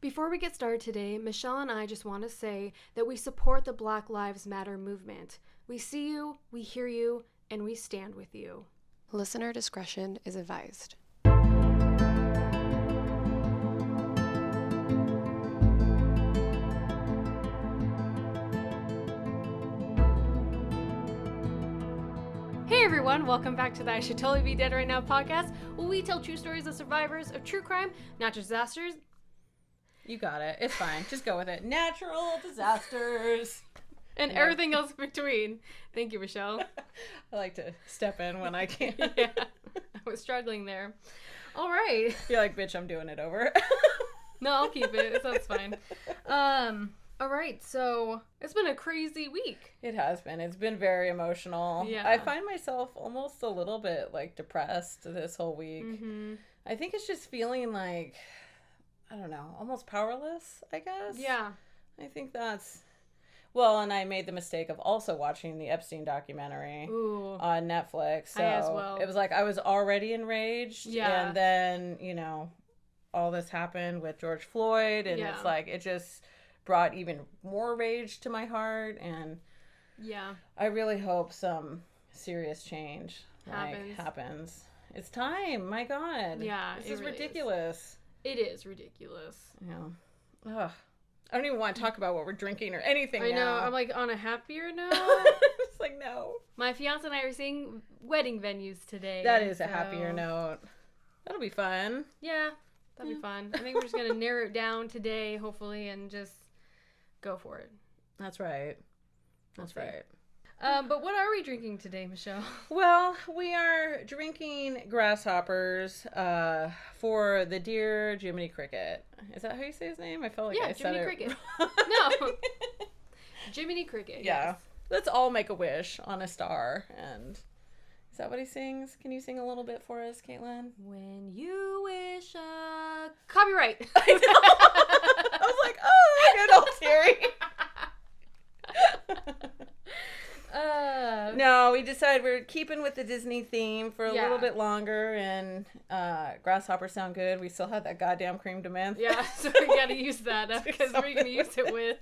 Before we get started today, Michelle and I just want to say that we support the Black Lives Matter movement. We see you, we hear you, and we stand with you. Listener discretion is advised. Hey everyone, welcome back to the I Should Totally Be Dead Right Now podcast, where we tell true stories of survivors of true crime, natural disasters. You got it. It's fine. Just go with it. Natural disasters. And everything else between. Thank you, Michelle. I like to step in when I can. Yeah, I was struggling there. All right. You're like, bitch, I'm doing it over. No, I'll keep it. That's fine. All right. So it's been a crazy week. It has been. It's been very emotional. Yeah. I find myself almost a little bit like depressed this whole week. Mm-hmm. I think it's just feeling like, I don't know, almost powerless, I guess. Yeah. I think that's... Well, and I made the mistake of also watching the Epstein documentary on Netflix. So I as well. It was like I was already enraged. Yeah. And then, you know, all this happened with George Floyd. And it's like, it just brought even more rage to my heart. And yeah, I really hope some serious change happens. It's time. My God. Yeah. This is really ridiculous. It is ridiculous. Yeah. Ugh. I don't even want to talk about what we're drinking or anything. I know. Now. I'm like on a happier note. It's like, no. My fiance and I are seeing wedding venues today. That is a happier note. That'll be fun. Yeah, that'll be fun. I think we're just gonna narrow it down today, hopefully, and just go for it. That's right. That's right. But what are we drinking today, Michelle? Well, we are drinking Grasshoppers for the dear Jiminy Cricket. Is that how you say his name? I felt like I said it. Jiminy Cricket. No. Jiminy Cricket. Yeah. Yes. Let's all make a wish on a star. And is that what he sings? Can you sing a little bit for us, Caitlin? When you wish copyright. I was like, oh, good old Terry. No, we decided we're keeping with the Disney theme for a little bit longer, and Grasshoppers sound good. We still have that goddamn Creme de Menthe. Yeah, so we gotta use that because we're gonna use it with.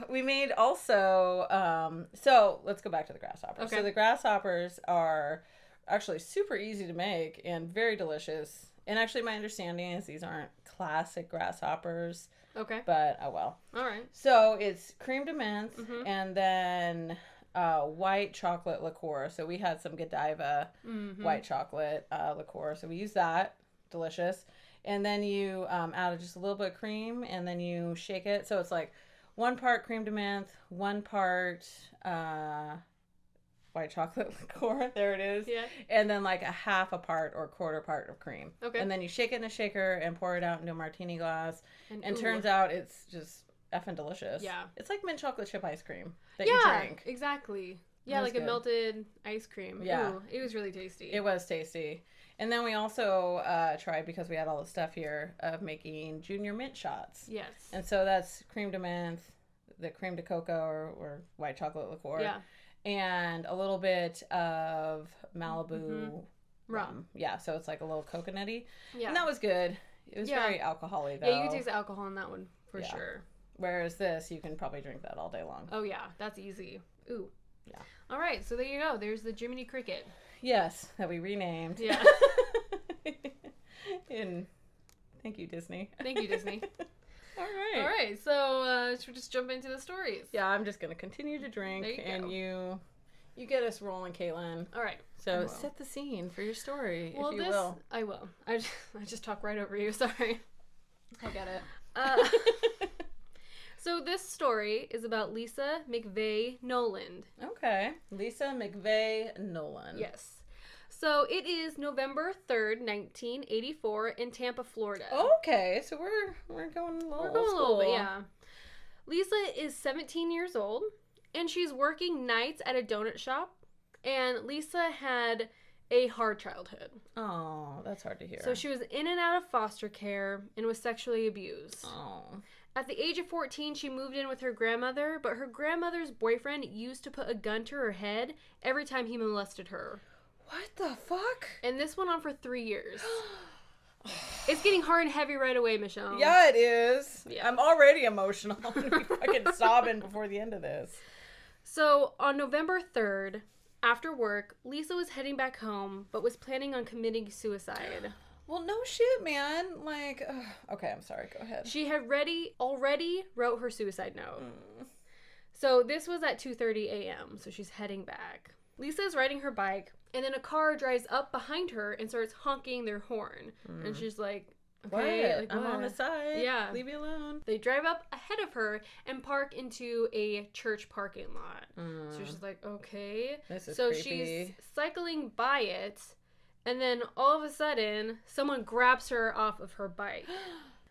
We made also, so let's go back to the Grasshoppers. Okay. So the Grasshoppers are actually super easy to make and very delicious. And actually my understanding is these aren't classic Grasshoppers. Okay. But, oh well. All right. So it's Creme de Menthe and then white chocolate liqueur. So we had some Godiva white chocolate liqueur. So we use that. Delicious. And then you add just a little bit of cream and then you shake it. So it's like 1 part Creme de Menthe, 1 part white chocolate liqueur. There it is. Yeah. And then like a half a part or quarter part of cream. Okay. And then you shake it in a shaker and pour it out into a martini glass. And turns out it's just effing delicious. Yeah. It's like mint chocolate chip ice cream that you drink. Exactly. Yeah, like a melted ice cream. Yeah. Ooh, it was really tasty. It was tasty. And then we also tried, because we had all the stuff here, of making junior mint shots. Yes. And so that's Creme de Menthe, the creme de cocoa or white chocolate liqueur. Yeah. And a little bit of Malibu rum. Yeah, so it's like a little coconutty. Yeah. And that was good. It was very alcohol-y, though. Yeah, you can taste the alcohol in that one for sure. Whereas this, you can probably drink that all day long. Oh, yeah. That's easy. Ooh. Yeah. All right. So there you go. There's the Jiminy Cricket. Yes, that we renamed. Yeah. And thank you, Disney. Thank you, Disney. All right. All right. So should we just jump into the stories? Yeah, I'm just going to continue to drink. You get us rolling, Caitlin. All right. So set the scene for your story, well, if you will. I will. I just talk right over you. Sorry. I get it. So this story is about Lisa McVeigh Noland. Okay. Lisa McVeigh Noland. Yes. So it is November 3rd, 1984 in Tampa, Florida. Okay. So we're going a little We're going old a little school. bit, yeah. Lisa is 17 years old, and she's working nights at a donut shop, and Lisa had a hard childhood. Oh, that's hard to hear. So she was in and out of foster care and was sexually abused. Oh. At the age of 14, she moved in with her grandmother, but her grandmother's boyfriend used to put a gun to her head every time he molested her. What the fuck? And this went on for 3 years. It's getting hard and heavy right away, Michelle. Yeah, it is. Yeah. I'm already emotional. I'm gonna be fucking sobbing before the end of this. So, on November 3rd, after work, Lisa was heading back home, but was planning on committing suicide. Well, no shit, man. Like, okay, I'm sorry. Go ahead. She had already wrote her suicide note. So, this was at 2:30 a.m., so she's heading back. Lisa is riding her bike, and then a car drives up behind her and starts honking their horn. And she's like, okay, what? I'm on the side. Yeah. Leave me alone. They drive up ahead of her and park into a church parking lot. So she's like, okay. This is so creepy. she's cycling by it, and then all of a sudden, someone grabs her off of her bike.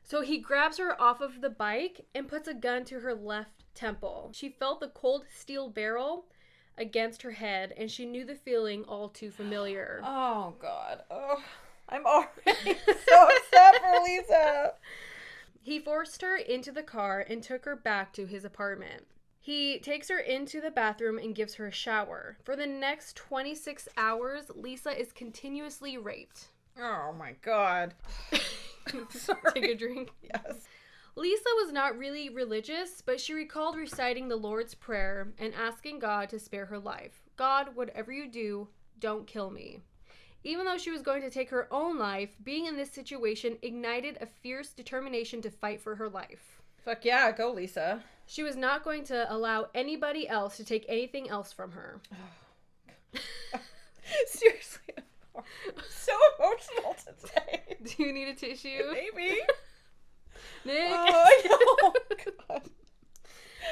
So he grabs her off of the bike and puts a gun to her left temple. She felt the cold steel barrel against her head, and she knew the feeling all too familiar. Oh, God. Oh, I'm already so upset for Lisa. He forced her into the car and took her back to his apartment. He takes her into the bathroom and gives her a shower. For the next 26 hours, Lisa is continuously raped. Oh, my God. Sorry. Take a drink. Yes. Lisa was not really religious, but she recalled reciting the Lord's Prayer and asking God to spare her life. God, whatever you do, don't kill me. Even though she was going to take her own life, being in this situation ignited a fierce determination to fight for her life. Fuck yeah, go Lisa. She was not going to allow anybody else to take anything else from her. Seriously, I'm so emotional today. Do you need a tissue? Maybe. Nick? Oh, God.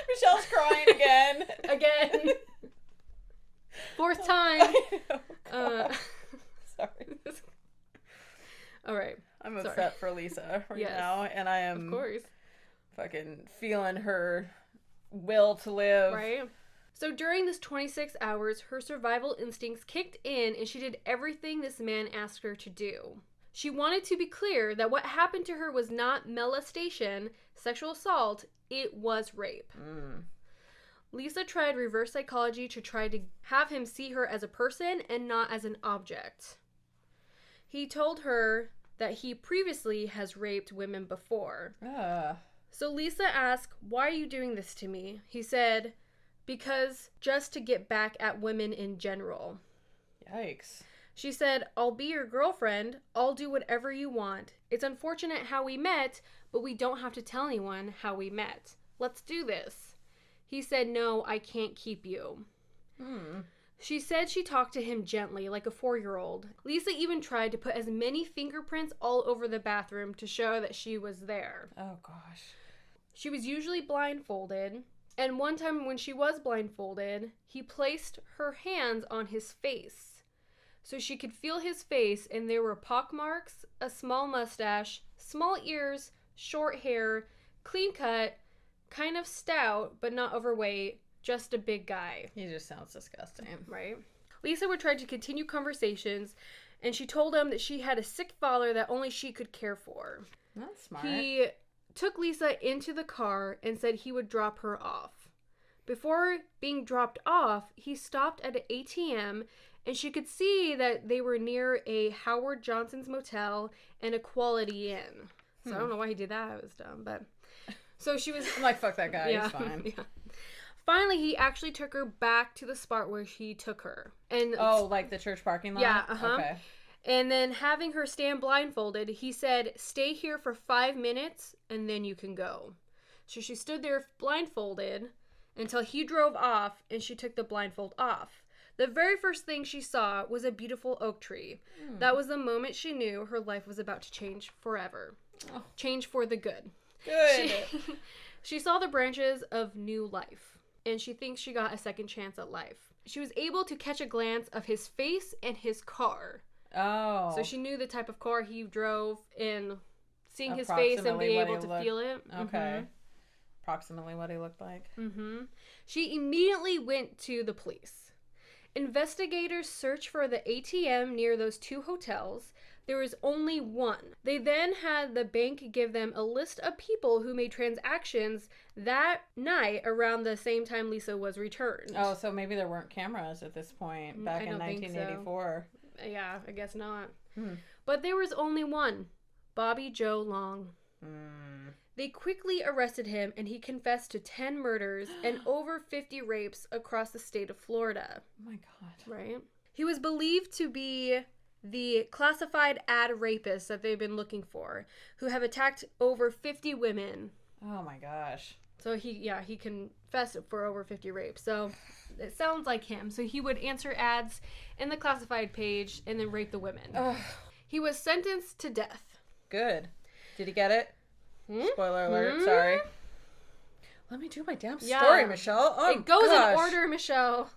Michelle's crying again. Again. Fourth time. I know, God. Sorry. All right. I'm upset for Lisa right now, and I am of course fucking feeling her will to live. Right. So during this 26 hours, her survival instincts kicked in, and she did everything this man asked her to do. She wanted to be clear that what happened to her was not molestation, sexual assault, it was rape. Lisa tried reverse psychology to try to have him see her as a person and not as an object. He told her that he previously has raped women before. So Lisa asked, "Why are you doing this to me?" He said, "Because just to get back at women in general." Yikes. She said, "I'll be your girlfriend. I'll do whatever you want. It's unfortunate how we met, but we don't have to tell anyone how we met. Let's do this." He said, "No, I can't keep you." She said she talked to him gently, like a 4-year-old. Lisa even tried to put as many fingerprints all over the bathroom to show that she was there. Oh, gosh. She was usually blindfolded, and one time when she was blindfolded, he placed her hands on his face so she could feel his face, and there were pockmarks, a small mustache, small ears, short hair, clean cut, kind of stout, but not overweight, just a big guy. He just sounds disgusting. Right? Lisa would try to continue conversations, and she told him that she had a sick father that only she could care for. That's smart. He took Lisa into the car and said he would drop her off. Before being dropped off, he stopped at an ATM, and she could see that they were near a Howard Johnson's motel and a Quality Inn. So I don't know why he did that. It was dumb, but... So she was... I'm like, fuck that guy. Yeah. He's fine. Yeah. Finally, he actually took her back to the spot where he took her. And like the church parking lot? Yeah, Okay. And then having her stand blindfolded, he said, "Stay here for 5 minutes and then you can go." So she stood there blindfolded until he drove off, and she took the blindfold off. The very first thing she saw was a beautiful oak tree. That was the moment she knew her life was about to change forever. Oh. Change for the good. Good. She saw the branches of new life, and she thinks she got a second chance at life. She was able to catch a glance of his face and his car. Oh. So she knew the type of car he drove, and seeing his face and being able to feel it. Okay. Approximately what he looked like. She immediately went to the police. Investigators searched for the ATM near those 2 hotels. There was only one. They then had the bank give them a list of people who made transactions that night around the same time Lisa was returned. Oh, so maybe there weren't cameras at this point back in 1984. Yeah, I guess not. But there was only one. Bobby Joe Long. They quickly arrested him, and he confessed to 10 murders and over 50 rapes across the state of Florida. Oh my God. Right? He was believed to be the classified ad rapist that they've been looking for, who have attacked over 50 women. Oh my gosh. So he confessed for over 50 rapes. So it sounds like him. So he would answer ads in the classified page and then rape the women. Ugh. He was sentenced to death. Good. Did he get it? Spoiler alert. Sorry. Let me do my damn story, Michelle. Oh, it goes gosh. in order, Michelle.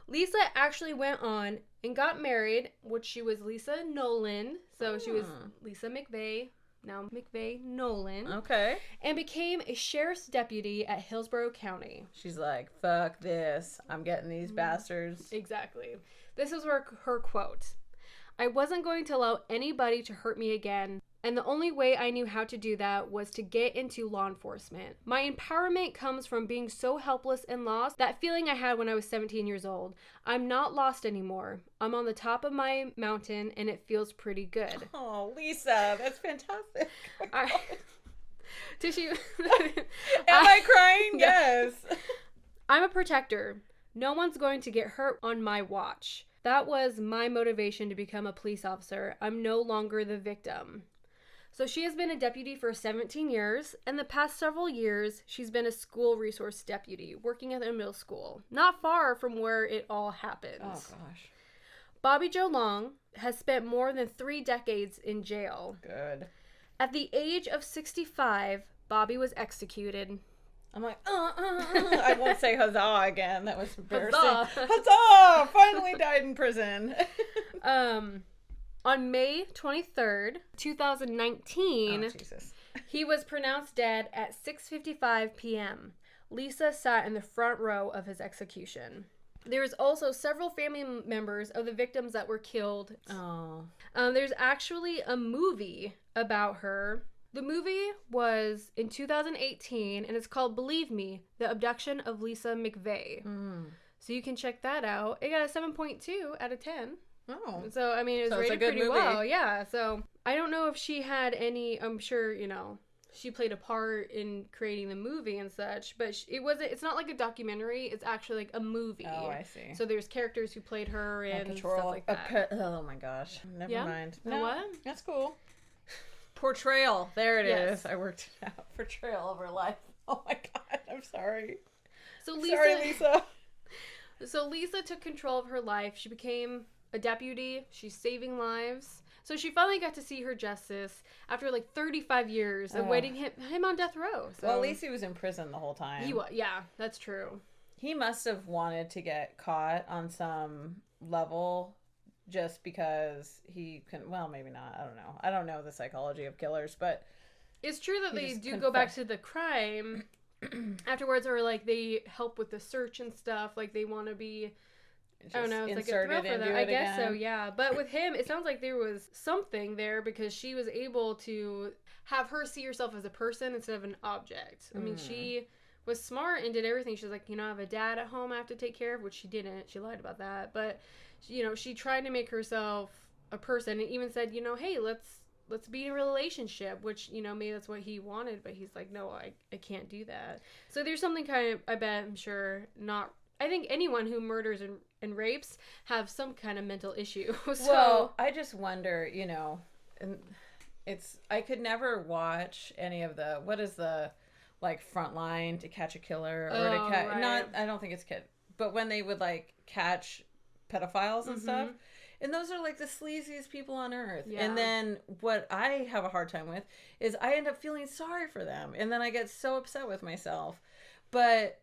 Lisa actually went on and got married, which she was Lisa Nolan. So she was Lisa McVeigh, now McVeigh Nolan. Okay. And became a sheriff's deputy at Hillsborough County. She's like, fuck this. I'm getting these bastards. Exactly. This is her quote. I wasn't going to allow anybody to hurt me again. And the only way I knew how to do that was to get into law enforcement. My empowerment comes from being so helpless and lost, that feeling I had when I was 17 years old. I'm not lost anymore. I'm on the top of my mountain, and it feels pretty good. Oh, Lisa, that's fantastic. Am I crying? Yes. I'm a protector. No one's going to get hurt on my watch. That was my motivation to become a police officer. I'm no longer the victim. So she has been a deputy for 17 years, and the past several years, she's been a school resource deputy, working at a middle school, not far from where it all happens. Oh, gosh. Bobby Joe Long has spent more than 3 decades in jail. Good. At the age of 65, Bobby was executed. I'm like, I won't say huzzah again. That was embarrassing. Huzzah. Huzzah! Finally died in prison. On May 23rd, 2019, he was pronounced dead at 6:55 p.m. Lisa sat in the front row of his execution. There was also several family members of the victims that were killed. Oh. There's actually a movie about her. The movie was in 2018, and it's called Believe Me, The Abduction of Lisa McVeigh. So you can check that out. It got a 7.2 out of 10. Oh. So, I mean, it was rated pretty well. Yeah, so I don't know if she had any, I'm sure, she played a part in creating the movie and such, but it's not like a documentary, it's actually like a movie. Oh, I see. So there's characters who played her and stuff like that. Oh my gosh. Never mind. No, what? That's cool. Portrayal. There it Yes. is. I worked it out. Portrayal of her life. Oh my God. I'm sorry. So Lisa. So Lisa took control of her life. She became a deputy. She's saving lives. So she finally got to see her justice after like 35 years of waiting him on death row. So. Well, at least he was in prison the whole time. He was. Yeah, that's true. He must have wanted to get caught on some level just because he couldn't. Well, maybe not. I don't know. I don't know the psychology of killers, but it's true that they do go back to the crime afterwards, or like they help with the search and stuff. Like they want to be. I don't know. It's like a thrill for them. I guess so. Yeah, but with him, it sounds like there was something there because she was able to have her see herself as a person instead of an object. I mean, she was smart and did everything. She was like, I have a dad at home I have to take care of, which she didn't. She lied about that, but she tried to make herself a person and even said, hey, let's be in a relationship, which, maybe that's what he wanted, but he's like, no, I can't do that. So there's something kind of, I bet, I'm sure, I think anyone who murders and rapes have some kind of mental issue. So. Well, I just wonder, and I could never watch any of what is the, like, Frontline to catch a killer or to catch, right. I don't think it's but when they would, like, catch pedophiles and stuff, and those are, like, the sleaziest people on earth. Yeah. And then what I have a hard time with is I end up feeling sorry for them, and then I get so upset with myself. But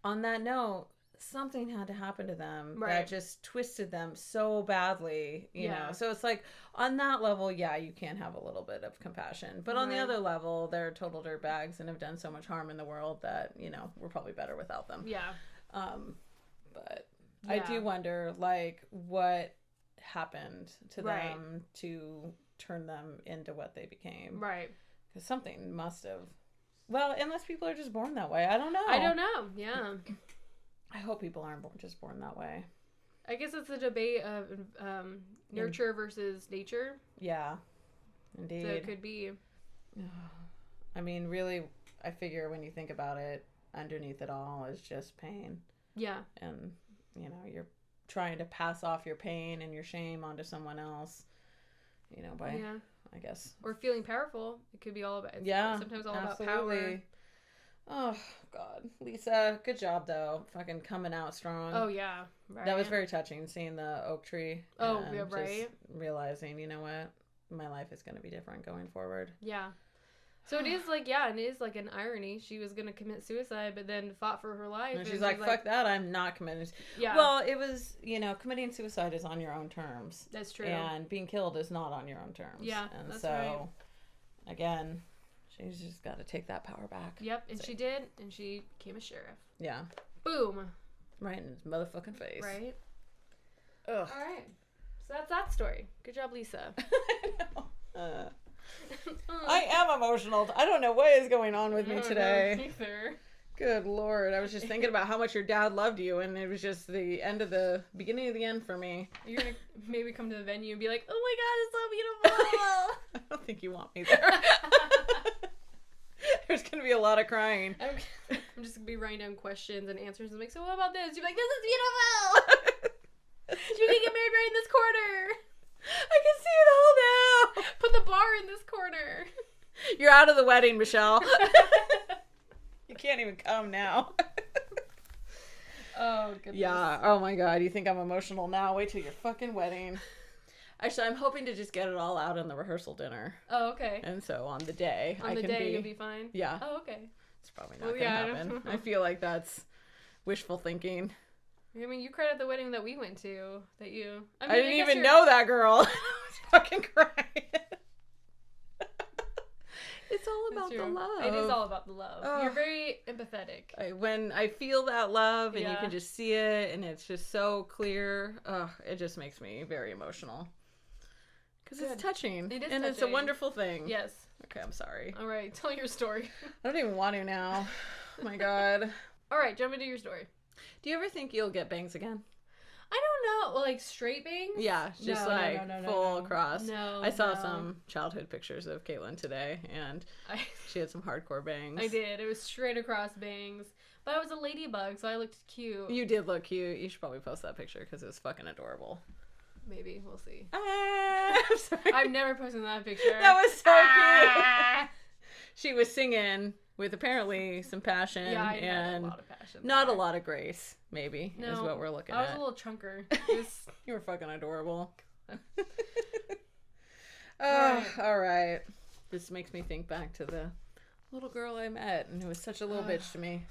on that note, something had to happen to them that just twisted them so badly, you know. So it's like, on that level, you can have a little bit of compassion. But on the other level, they're total dirtbags and have done so much harm in the world that, we're probably better without them. Yeah. But I do wonder, like, what happened to them to turn them into what they became. Right. Because something must have. Well, unless people are just born that way. I don't know. Yeah. I hope people aren't born that way. I guess it's a debate of nurture versus nature. Yeah. Indeed. So it could be. I mean, really, I figure when you think about it, underneath it all is just pain. Yeah. And, you know, you're trying to pass off your pain and your shame onto someone else, you know, by, I guess. Or feeling powerful. It could be all about, sometimes all absolutely. about power. Oh, God. Lisa, good job, though. Fucking coming out strong. Oh, yeah. Right. That was very touching, seeing the oak tree. Oh, yeah, right. Just realizing, you know what? My life is going to be different going forward. Yeah. So it is like, it is like an irony. She was going to commit suicide, but then fought for her life. And she's like, fuck that, I'm not committing. Yeah. Well, it was, you know, committing suicide is on your own terms. That's true. And being killed is not on your own terms. Yeah, and that's so, right. Again, she's just got to take that power back. Yep, and she did, and she became a sheriff. Yeah. Boom. Right in his motherfucking face. Right. Ugh. All right. So that's that story. Good job, Lisa. I know. I am emotional. I don't know what is going on with me today. Either. Good Lord. I was just thinking about how much your dad loved you, and it was just the beginning of the end for me. You're going to maybe come to the venue and be like, oh my God, it's so beautiful. I don't think you want me there. There's going to be a lot of crying. I'm just going to be writing down questions and answers. I'm like, so what about this? You're like, this is beautiful. You can get married right in this corner. I can see it all now. Put the bar in this corner. You're out of the wedding, Michelle. You can't even come now. Oh, goodness. Yeah. Oh, my God. You think I'm emotional now? Wait till your fucking wedding. Actually, I'm hoping to just get it all out in the rehearsal dinner. Oh, okay. And so on the day, you'll be fine? Yeah. Oh, okay. It's probably not going to happen. I feel like that's wishful thinking. I mean, you cried at the wedding that we went to. I didn't even know that girl. I was fucking crying. It's all about the love. It is all about the love. Oh. You're very empathetic. When I feel that love and you can just see it and it's just so clear, it just makes me very emotional. Because it's touching. It is and touching. It's a wonderful thing. Yes. Okay, I'm sorry. All right, tell your story. I don't even want to now. Oh my God. All right, jump into your story. Do you ever think you'll get bangs again? I don't know. Well, like straight bangs? Yeah, just full across. No, I saw some childhood pictures of Caitlin today, and she had some hardcore bangs. I did. It was straight across bangs. But I was a ladybug, so I looked cute. You did look cute. You should probably post that picture because it was fucking adorable. Maybe. We'll see. I'm sorry. I'm never posting that picture. That was so cute. She was singing with apparently some passion and a lot of passion not a lot of grace, maybe, is what we're looking at. I was a little chunker. You were fucking adorable. All right. This makes me think back to the little girl I met, and who was such a little bitch to me.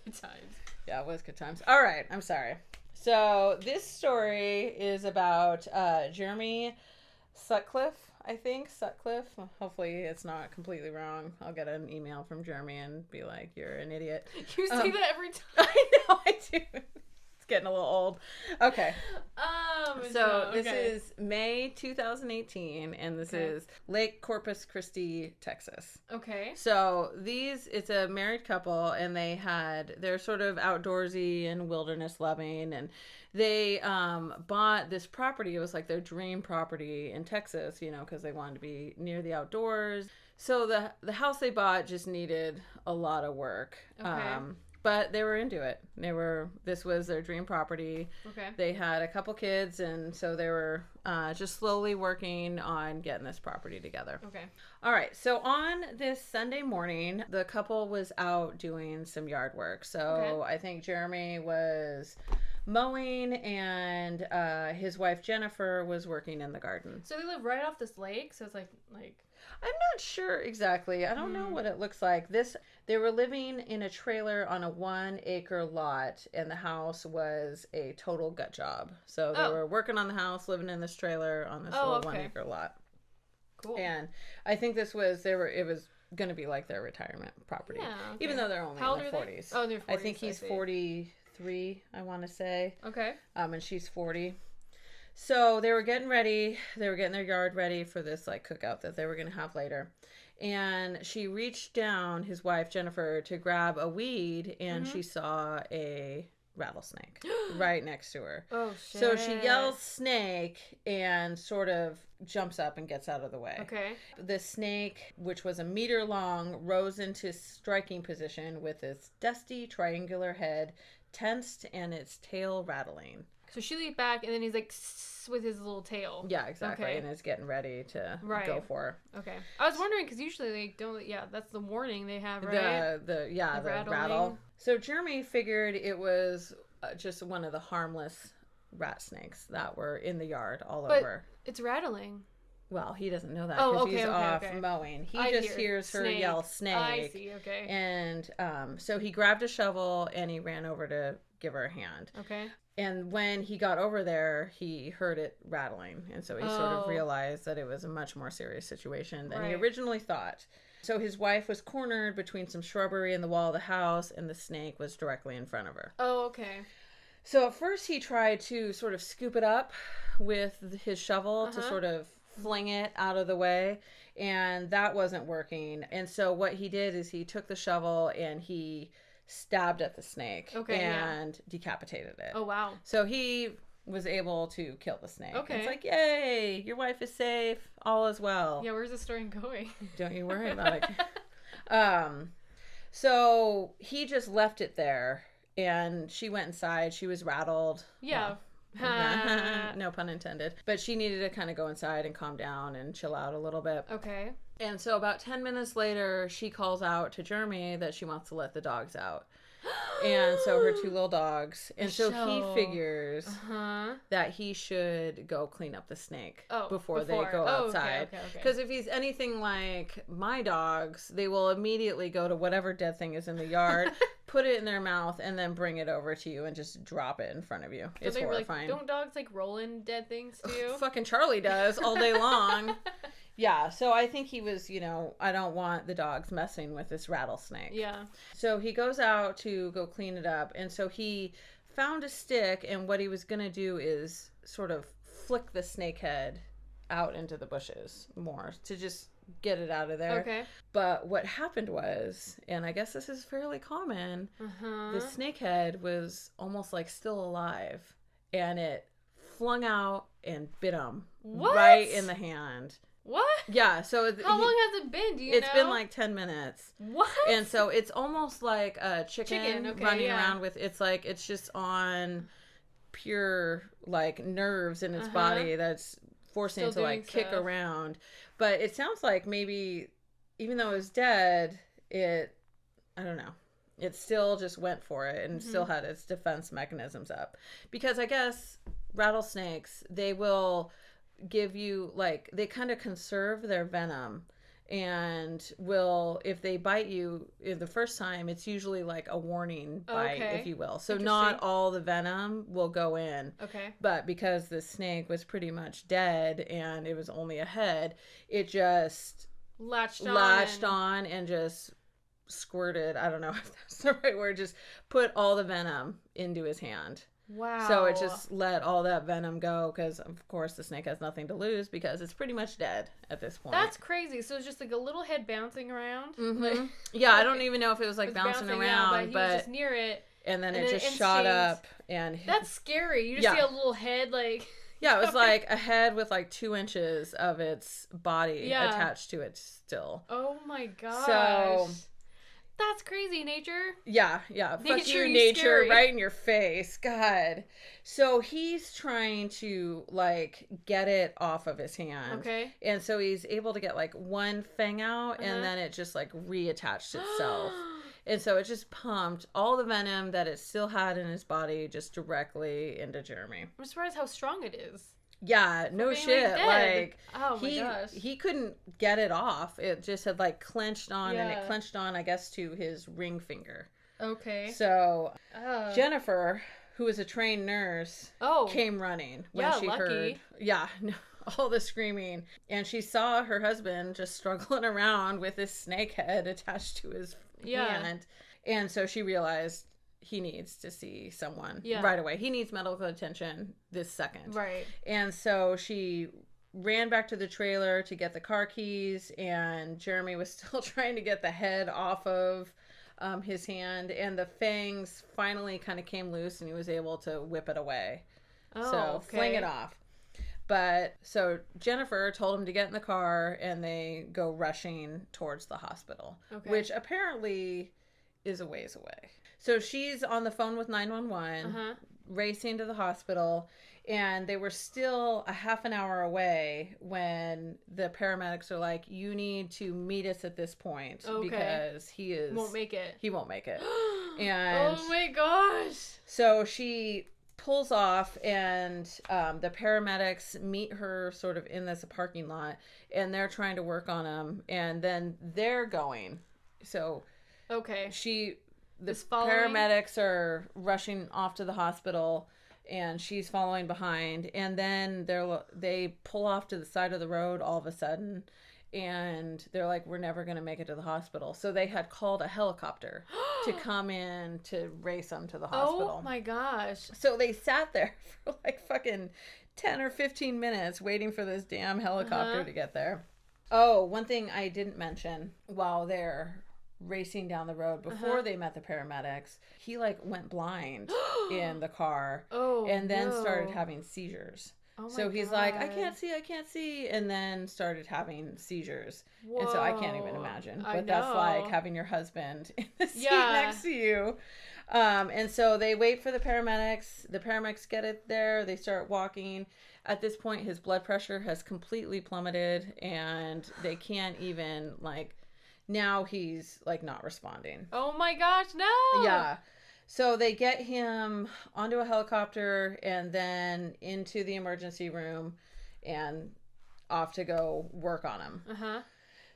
Good times. Yeah, it was good times. All right, I'm sorry. So this story is about Jeremy Sutcliffe, I think. Sutcliffe. Hopefully it's not completely wrong. I'll get an email from Jeremy and be like, you're an idiot. You say that every time. I know, I do. It's getting a little old. Okay. So this is May 2018, and this is Lake Corpus Christi, Texas. Okay. So it's a married couple, and they're sort of outdoorsy and wilderness loving, and they bought this property. It was like their dream property in Texas, you know, because they wanted to be near the outdoors. So the house they bought just needed a lot of work. Okay. But they were into it. This was their dream property. Okay. They had a couple kids, and so they were just slowly working on getting this property together. Okay. All right. So on this Sunday morning, the couple was out doing some yard work. So I think Jeremy was mowing, and his wife Jennifer was working in the garden. So they live right off this lake, so it's like I'm not sure exactly. I don't know what it looks like. They were living in a trailer on a 1-acre lot, and the house was a total gut job. So they were working on the house, living in this trailer on this little 1-acre lot. Cool. And I think it was going to be like their retirement property. Yeah, okay. Even though they're only in their 40s. Oh, they're 40s. I think he's 43, I want to say. Okay. And she's 40. So they were getting ready. They were getting their yard ready for this like cookout that they were going to have later. And she reached down, his wife Jennifer, to grab a weed, and she saw a rattlesnake right next to her. Oh, shit. So she yells snake and sort of jumps up and gets out of the way. Okay. The snake, which was a meter long, rose into striking position with its dusty triangular head tensed and its tail rattling. So she leaped back, and then he's like with his little tail. Yeah, exactly. Okay. And is getting ready to go for her. Okay. I was wondering because usually they don't. Yeah, that's the warning they have, right? The rattle. So Jeremy figured it was just one of the harmless rat snakes that were in the yard all over. It's rattling. Well, he doesn't know that because he's off mowing. He just hears her yell snake. I see, okay. And so he grabbed a shovel and he ran over to give her a hand. Okay. And when he got over there, he heard it rattling. And so he sort of realized that it was a much more serious situation than he originally thought. So his wife was cornered between some shrubbery and the wall of the house, and the snake was directly in front of her. Oh, okay. So at first he tried to sort of scoop it up with his shovel to sort of fling it out of the way, and that wasn't working. And so what he did is he took the shovel and he stabbed at the snake and decapitated it. Oh, wow. So he was able to kill the snake. Okay. It's like, yay, your wife is safe. All is well. Yeah, where's the story going? Don't you worry about it. So he just left it there, and she went inside. She was rattled. Yeah. No pun intended. But she needed to kind of go inside and calm down and chill out a little bit. Okay. And so about 10 minutes later, she calls out to Jeremy that she wants to let the dogs out. And so her two little dogs. And so he figures that he should go clean up the snake before they go outside. Because if he's anything like my dogs, they will immediately go to whatever dead thing is in the yard, put it in their mouth, and then bring it over to you and just drop it in front of you. It's horrifying. Don't dogs like roll in dead things too? Fucking Charlie does all day long. Yeah, so I think he was, I don't want the dogs messing with this rattlesnake. Yeah. So he goes out to go clean it up, and so he found a stick, and what he was going to do is sort of flick the snake head out into the bushes more to just get it out of there. Okay. But what happened was, and I guess this is fairly common, the snake head was almost like still alive, and it flung out and bit him right in the hand. What? Yeah, so how long has it been? Do you know? It's been like 10 minutes. What? And so it's almost like a chicken running around with, it's just on pure like nerves in its body that's forcing it to like kick around. But it sounds like maybe even though it was dead, I don't know. It still just went for it and still had its defense mechanisms up. Because I guess rattlesnakes, they will give you like, they kind of conserve their venom, and will, if they bite you the first time, it's usually like a warning bite, if you will. So not all the venom will go in. Okay. But because the snake was pretty much dead and it was only a head, it just latched on and just squirted, I don't know if that's the right word, just put all the venom into his hand. Wow. So it just let all that venom go because, of course, the snake has nothing to lose because it's pretty much dead at this point. That's crazy. So it's just like a little head bouncing around? Mm-hmm. Yeah, I don't even know if it was like bouncing around, but he was just near it. And then it just shot up. And that's scary. You just see a little head like... Yeah, it was like a head with like 2 inches of its body attached to it still. Oh my gosh. So... That's crazy, nature. Yeah. Fuck you, nature, right in your face. God. So he's trying to, like, get it off of his hand. Okay. And so he's able to get, like, one fang out, and then it just, like, reattached itself. And so it just pumped all the venom that it still had in his body just directly into Jeremy. I'm surprised how strong it is. Yeah, no shit. Like, oh my gosh. He couldn't get it off. It just had like clenched on, and it clenched on, I guess, to his ring finger. Okay. So Jennifer, who was a trained nurse, came running when she heard all the screaming, and she saw her husband just struggling around with this snake head attached to his hand, and so she realized he needs to see someone right away. He needs medical attention this second. Right. And so she ran back to the trailer to get the car keys, and Jeremy was still trying to get the head off of his hand, and the fangs finally kind of came loose, and he was able to whip it away. Oh, so okay. fling it off. But so Jennifer told him to get in the car, and they go rushing towards the hospital, which apparently is a ways away. So she's on the phone with 911, racing to the hospital, and they were still a half an hour away when the paramedics are like, you need to meet us at this point because he won't make it. And oh my gosh. So she pulls off, and the paramedics meet her sort of in this parking lot, and they're trying to work on him, and then they're going. So the paramedics are rushing off to the hospital, and she's following behind, and then they pull off to the side of the road all of a sudden, and they're like, we're never going to make it to the hospital. So they had called a helicopter to come in to race them to the hospital. Oh my gosh. So they sat there for like fucking 10 or 15 minutes waiting for this damn helicopter to get there. Oh, one thing I didn't mention while they're racing down the road before they met the paramedics, he like went blind in the car and then started having seizures. Oh so he's like, I can't see, and then started having seizures. Whoa. And so I can't even imagine. But that's like having your husband in the seat next to you. And so they wait for the paramedics. The paramedics get it there. They start walking. At this point, his blood pressure has completely plummeted, and they can't even now he's not responding. Oh my gosh, no! Yeah. So they get him onto a helicopter and then into the emergency room and off to go work on him.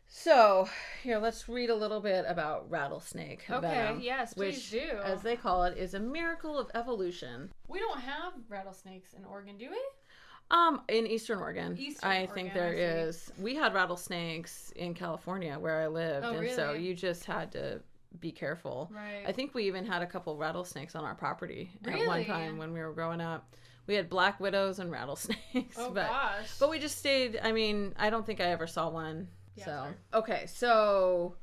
So here, let's read a little bit about rattlesnake venom. Yes, please do. As they call it, is a miracle of evolution. We don't have rattlesnakes in Oregon, do we? In Eastern Oregon, I think there is. We had rattlesnakes in California where I lived, and really? So you just had to be careful. Right. I think we even had a couple rattlesnakes on our property at one time when we were growing up. We had black widows and rattlesnakes. Gosh. But we just stayed. I mean, I don't think I ever saw one. So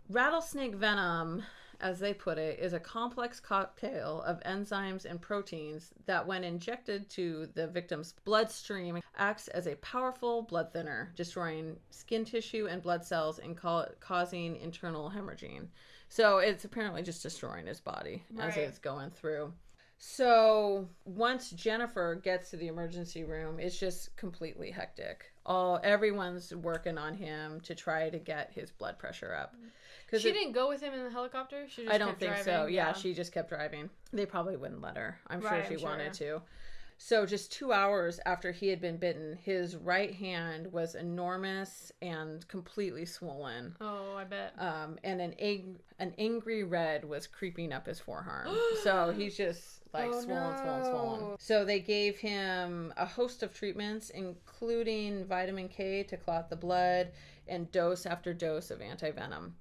rattlesnake venom, as they put it, is a complex cocktail of enzymes and proteins that, when injected to the victim's bloodstream, acts as a powerful blood thinner, destroying skin tissue and blood cells and causing internal hemorrhaging. So it's apparently just destroying his body as it's going through. So once Jennifer gets to the emergency room, it's just completely hectic. Everyone's working on him to try to get his blood pressure up. She didn't go with him in the helicopter? She just I don't think driving? so. Yeah, she just kept driving. They probably wouldn't let her. I'm sure she wanted to. So just 2 hours after he had been bitten, his right hand was enormous and completely swollen. Oh, I bet. And an angry red was creeping up his forearm. So he's just swollen. So they gave him a host of treatments, including vitamin K to clot the blood and dose after dose of antivenom.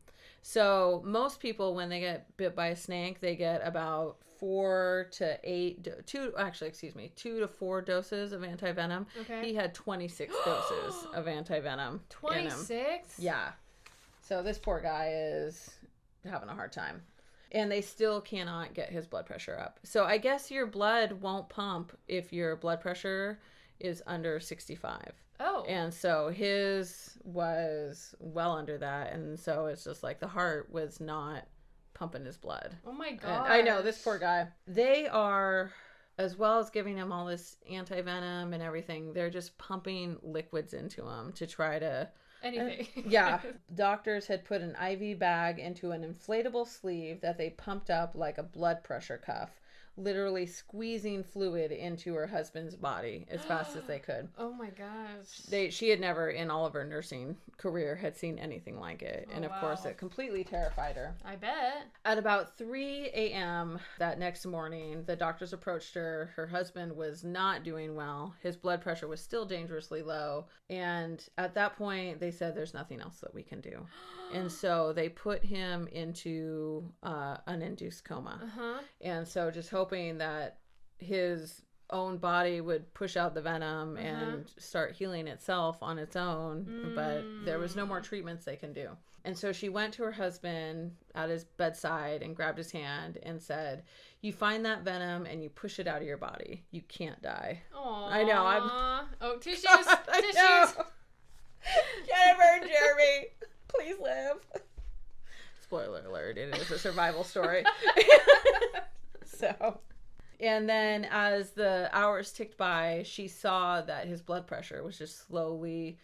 So most people, when they get bit by a snake, they get about 2 to 4 doses of antivenom. He had 26 doses of antivenom. 26? Yeah. So this poor guy is having a hard time. And they still cannot get his blood pressure up. So I guess your blood won't pump if your blood pressure is under 65. Oh. And so his was well under that. And so it's just the heart was not pumping his blood. Oh my God. I know, this poor guy. They are, as well as giving him all this antivenom and everything, they're just pumping liquids into him to try to... anything. Yeah. Doctors had put an IV bag into an inflatable sleeve that they pumped up like a blood pressure cuff, literally squeezing fluid into her husband's body as fast as they could. Oh my gosh. She had never in all of her nursing career had seen anything like it. And of course it completely terrified her. I bet. At about 3 a.m. that next morning, the doctors approached her. Her husband was not doing well. His blood pressure was still dangerously low. And at that point, they said, there's nothing else that we can do. And so they put him into an induced coma. And so just hoping that his own body would push out the venom and start healing itself on its own, but there was no more treatments they can do. And so she went to her husband at his bedside and grabbed his hand and said, "You find that venom and you push it out of your body. You can't die." Aww. I know. Oh, tissues. God, Tissues. Jennifer, Jeremy, please live. Spoiler alert, it is a survival story. So, and then as the hours ticked by, she saw that his blood pressure was just slowly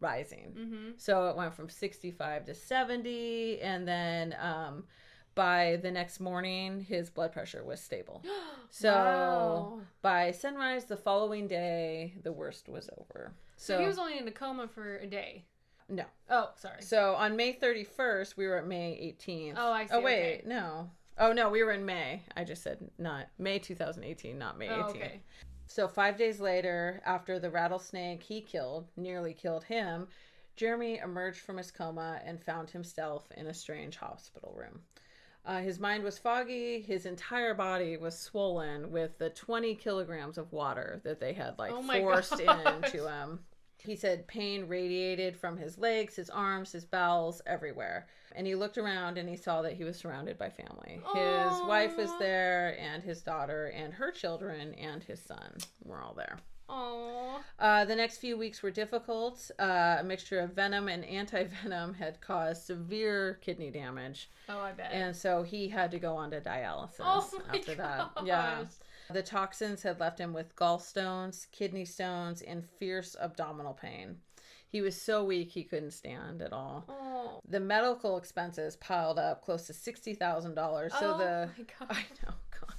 rising. So it went from 65 to 70, and then by the next morning his blood pressure was stable. So by sunrise the following day the worst was over. So he was only in a coma for a day. No. Oh, sorry. So on May 31st we were at May 18th. Oh, I see. Oh wait, okay. no. Oh no, we were in May. I just said not May 2018, not May 18th. Oh, okay. So 5 days later, after the rattlesnake he nearly killed him, Jeremy emerged from his coma and found himself in a strange hospital room. His mind was foggy. His entire body was swollen with the 20 kilograms of water that they had forced into him. He said pain radiated from his legs, his arms, his bowels, everywhere. And he looked around and he saw that he was surrounded by family. Aww. His wife was there, and his daughter, and her children, and his son were all there. Aww. The next few weeks were difficult. A mixture of venom and anti-venom had caused severe kidney damage. Oh, I bet. And so he had to go on to dialysis after that. Yeah. The toxins had left him with gallstones, kidney stones, and fierce abdominal pain. He was so weak he couldn't stand at all. Oh. The medical expenses piled up close to $60,000. So my God. I know, God.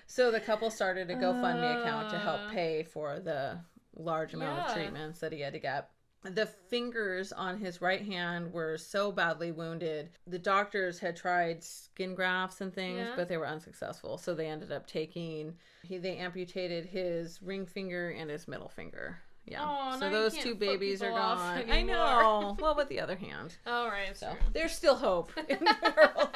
So the couple started a GoFundMe account to help pay for the large amount of treatments that he had to get. The fingers on his right hand were so badly wounded. The doctors had tried skin grafts and things, but they were unsuccessful. So they ended up they amputated his ring finger and his middle finger. Yeah. Oh, so those two babies are gone. Anymore. I know. Well, with the other hand. All right. So there's still hope in the world.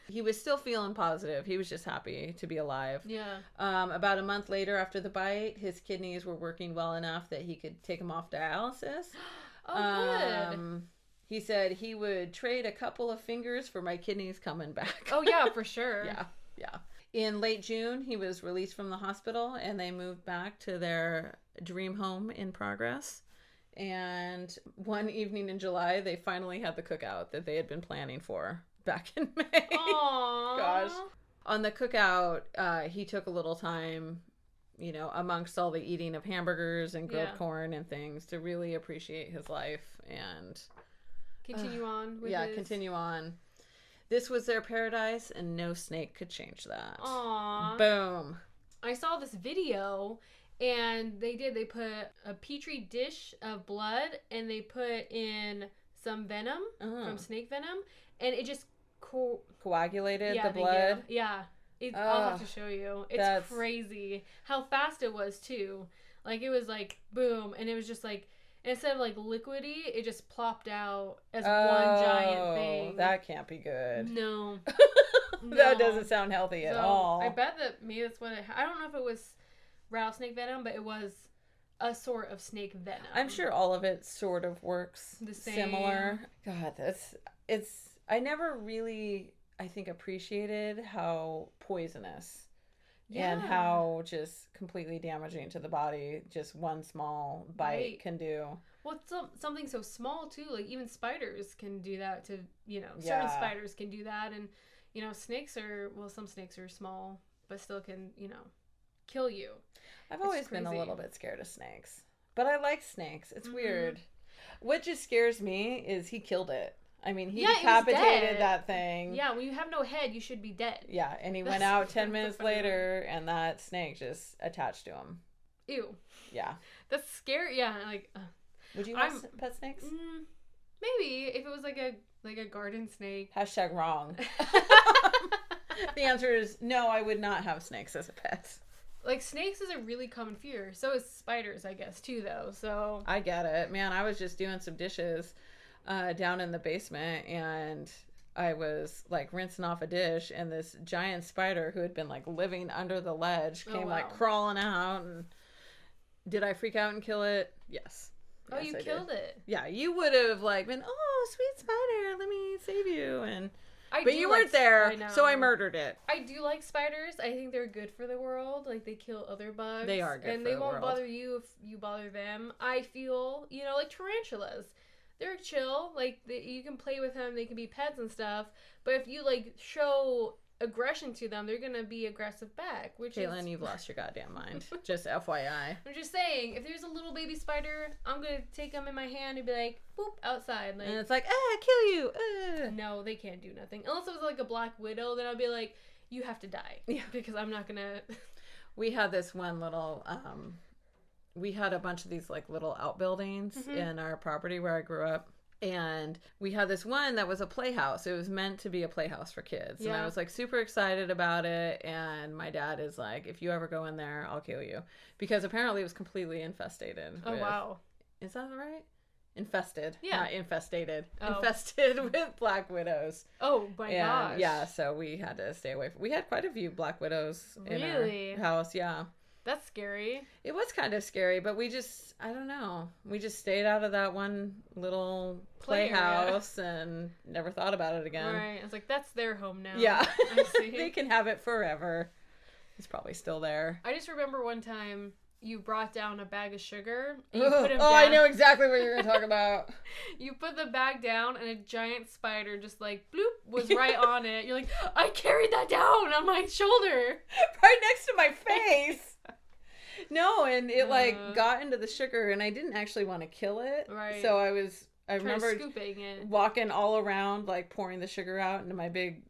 He was still feeling positive. He was just happy to be alive. Yeah. About a month later after the bite, his kidneys were working well enough that he could take them off dialysis. Oh, good. He said he would trade a couple of fingers for my kidneys coming back. Oh, yeah, for sure. Yeah. In late June, he was released from the hospital, and they moved back to their dream home in Progress. And one evening in July, they finally had the cookout that they had been planning for back in May. Aww. Gosh. On the cookout, he took a little time, amongst all the eating of hamburgers and grilled corn and things, to really appreciate his life and continue on with continue on. This was their paradise, and no snake could change that. Aww. Boom. I saw this video, and they put a petri dish of blood, and they put in some venom from snake venom, and it just coagulated the blood. Yeah. I'll have to show you. It's crazy how fast it was too. Like it was like boom, and it was just like instead of like liquidy, it just plopped out as one giant thing. That can't be good. No. That doesn't sound healthy at all. I bet that maybe that's what I don't know if it was rattlesnake venom, but it was a sort of snake venom. I'm sure all of it sort of works the same. Similar. God, I never really, I think, appreciated how poisonous and how just completely damaging to the body just one small bite can do. Well, it's something so small too. Like even spiders can do that to, certain spiders can do that. And, snakes some snakes are small, but still can, kill you. I've always been a little bit scared of snakes, but I like snakes. It's weird. What just scares me is he killed it. I mean, he decapitated that thing. Yeah, when you have no head, you should be dead. Yeah, and he went out 10 minutes later, and that snake just attached to him. Ew. Yeah. That's scary. Yeah, like... Would you want pet snakes? Maybe, if it was like a garden snake. # wrong. The answer is no, I would not have snakes as a pet. Like, snakes is a really common fear. So is spiders, I guess, too, though. So I get it. Man, I was just doing some dishes down in the basement, and I was like rinsing off a dish, and this giant spider who had been like living under the ledge came like crawling out. And did I freak out and kill it? Yes. Oh, yes, you killed it. Yeah, you would have like been, oh, sweet spider, let me save you. And but you weren't there, so I murdered it. I do like spiders. I think they're good for the world. Like, they kill other bugs. They are good and for the world. And they won't bother you if you bother them. I feel, you know, like tarantulas. They're chill. Like, you can play with them. They can be pets and stuff. But if you, like, show aggression to them, they're gonna be aggressive back. Caitlin, you've lost your goddamn mind. Just FYI. I'm just saying, if there's a little baby spider, I'm gonna take them in my hand and be like, boop, outside. Like, and it's like, kill you. No, they can't do nothing. Unless it was like a black widow, then I'd be like, you have to die. Yeah. Because I'm not gonna... We had this one little, we had a bunch of these like little outbuildings in our property where I grew up. And we had this one that was a playhouse. It was meant to be a playhouse for kids. Yeah. And I was like super excited about it. And my dad is like, if you ever go in there, I'll kill you. Because apparently it was completely infested. Oh, wow. Is that right? Infested. Yeah. Not infestated. Oh. Infested with black widows. Oh, my gosh. Yeah, so we had to stay away from... We had quite a few black widows in our house. Yeah. That's scary. It was kind of scary, but we just, I don't know. We just stayed out of that one little playhouse and never thought about it again. Right. I was like, that's their home now. Yeah. I see. They can have it forever. It's probably still there. I just remember one time you brought down a bag of sugar. And you put him down. I know exactly what you're going to talk about. You put the bag down and a giant spider just like, bloop, was right on it. You're like, I carried that down on my shoulder. Right next to my face. No, and it like got into the sugar, and I didn't actually want to kill it. Right. So I remember scooping it, walking all around, like pouring the sugar out into my big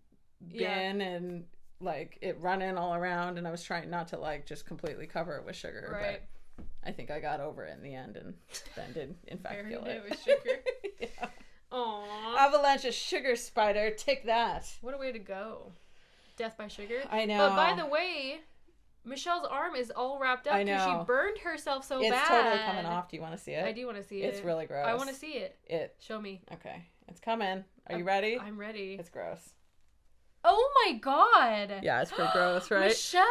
bin, and like it running all around, and I was trying not to like just completely cover it with sugar. Right. But I think I got over it in the end, and then did in fact kill it. With sugar. Yeah. Aww. Avalanche of sugar spider, take that. What a way to go. Death by sugar. I know. But by the way, Michelle's arm is all wrapped up because she burned herself so bad. It's totally coming off. Do you want to see it? I do want to see it. It's really gross. I want to see it. Show me. Okay. It's coming. Are you ready? I'm ready. It's gross. Oh my god. Yeah, it's pretty gross, right? Michelle!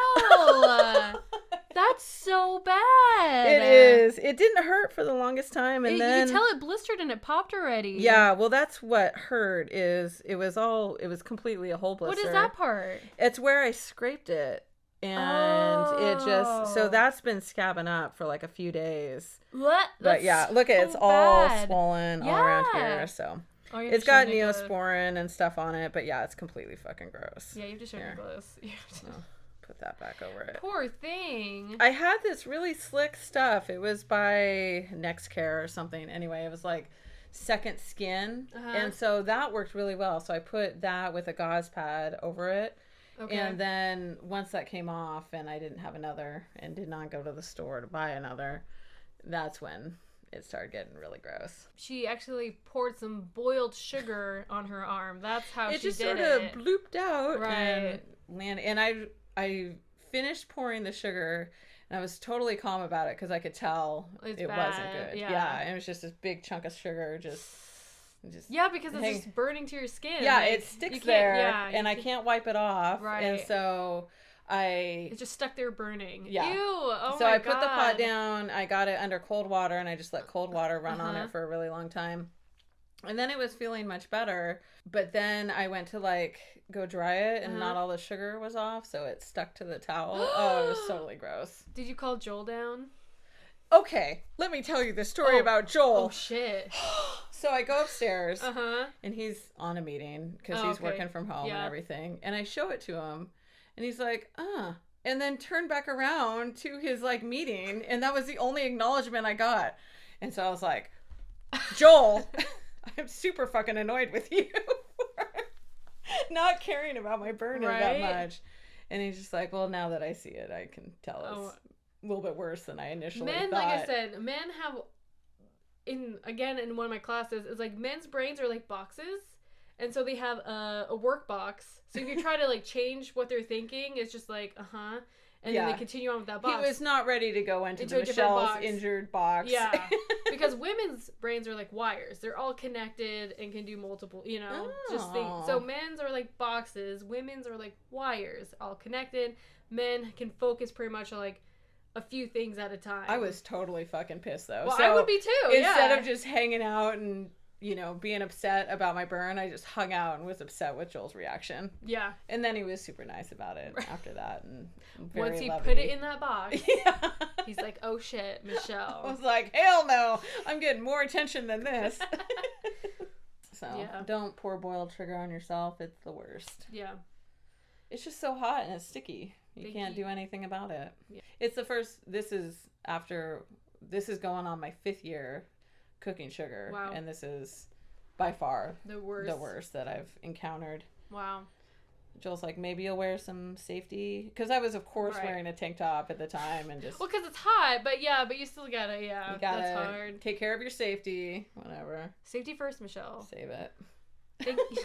That's so bad. It is. It didn't hurt for the longest time, and then... You can tell it blistered and it popped already. Yeah, well, that's what hurt, is it was completely a whole blister. What is that part? It's where I scraped it. And it just, so that's been scabbing up for like a few days. What? But yeah, look at it. It's all swollen all around here. So it's got Neosporin and stuff on it. But yeah, it's completely fucking gross. Yeah, you have to show Nicholas. Put that back over it. Poor thing. I had this really slick stuff. It was by NextCare or something. Anyway, it was like Second Skin. And so that worked really well. So I put that with a gauze pad over it. Okay. And then once that came off and I didn't have another and did not go to the store to buy another, that's when it started getting really gross. She actually poured some boiled sugar on her arm. That's how she did it. It just sort of blooped out and landed. And I finished pouring the sugar and I was totally calm about it because I could tell it wasn't good. Yeah. And it was just this big chunk of sugar just because it's just burning to your skin. Yeah, like, it sticks there, and I can't wipe it off. Right. And so it just stuck there burning. Yeah. Ew. Oh so I put the pot down. I got it under cold water, and I just let cold water run on it for a really long time. And then it was feeling much better. But then I went to like go dry it, and not all the sugar was off, so it stuck to the towel. Oh, it was totally gross. Did you call Joel down? Okay, let me tell you the story about Joel. Oh, shit. So I go upstairs, and he's on a meeting because he's working from home and everything. And I show it to him, and he's like, and then turned back around to his, like, meeting, and that was the only acknowledgement I got. And so I was like, Joel, I'm super fucking annoyed with you for not caring about my burning that much. And he's just like, well, now that I see it, I can tell it's a little bit worse than I initially thought. Like I said, men have... in one of my classes, it's like men's brains are like boxes, and so they have a work box. So if you try to like change what they're thinking, it's just like And then they continue on with that box. He was not ready to go into a different Michelle's box. injured box. Yeah. Because women's brains are like wires. They're all connected and can do multiple, just things. So men's are like boxes. Women's are like wires, all connected. Men can focus pretty much on like a few things at a time. I was totally fucking pissed though. Well, so I would be too. Instead of just hanging out and, being upset about my burn, I just hung out and was upset with Joel's reaction. Yeah. And then he was super nice about it after that. And very once he lovey. put it in that box, yeah. he's like, oh shit, Michelle. I was like, hell no, I'm getting more attention than this. So don't pour boiled sugar on yourself. It's the worst. Yeah. It's just so hot and it's sticky. You can't do anything about it. Yeah. It's the first, this is going on my 5th year cooking sugar. Wow. And this is by far the worst that I've encountered. Wow. Joel's like, maybe you'll wear some safety, because I was of course wearing a tank top at the time and just because it's hot, but you still gotta you gotta that's hard. Take care of your safety, whatever. Safety first, Michelle. Save it. Thank you.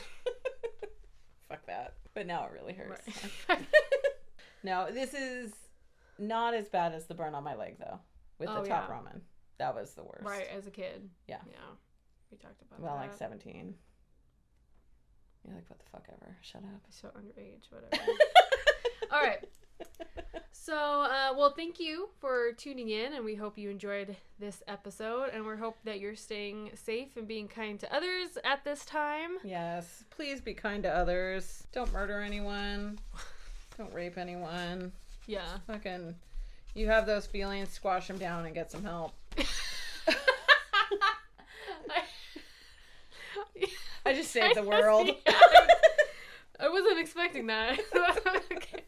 Fuck that. But now it really hurts. Right. No, this is not as bad as the burn on my leg though with the top ramen. That was the worst. Right, as a kid. Yeah. We talked about that. Well, like 17. You're like, what the fuck ever. Shut up. So underage, whatever. All right. So, well, thank you for tuning in, and we hope you enjoyed this episode, and we hope that you're staying safe and being kind to others at this time. Yes. Please be kind to others. Don't murder anyone. Don't rape anyone. Yeah. Fucking, you have those feelings, squash them down and get some help. I just saved the world. I wasn't expecting that. Okay.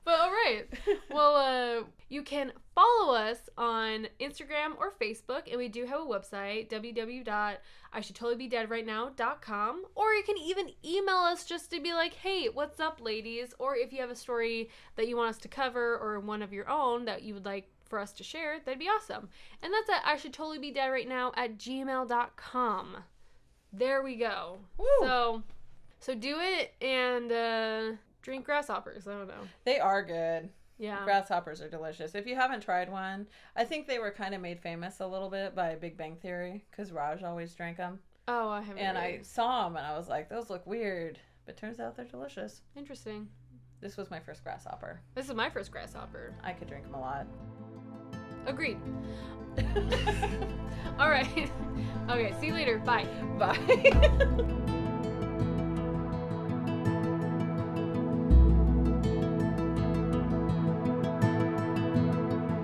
But all right. Well, you can follow us on Instagram or Facebook, and we do have a website, www.ishouldtotallybedeadrightnow.com, or you can even email us just to be like, hey, what's up, ladies? Or if you have a story that you want us to cover or one of your own that you would like for us to share, that'd be awesome. And that's at ishouldtotallybedeadrightnow@gmail.com. There we go. Woo. So do it and drink grasshoppers. I don't know. They are good. Yeah. Grasshoppers are delicious. If you haven't tried one, I think they were kind of made famous a little bit by Big Bang Theory because Raj always drank them. Oh, I haven't. And I saw them and I was like, those look weird. But turns out they're delicious. Interesting. This was my first grasshopper. This is my first grasshopper. I could drink them a lot. Agreed. All right. Okay, see you later. Bye. Bye.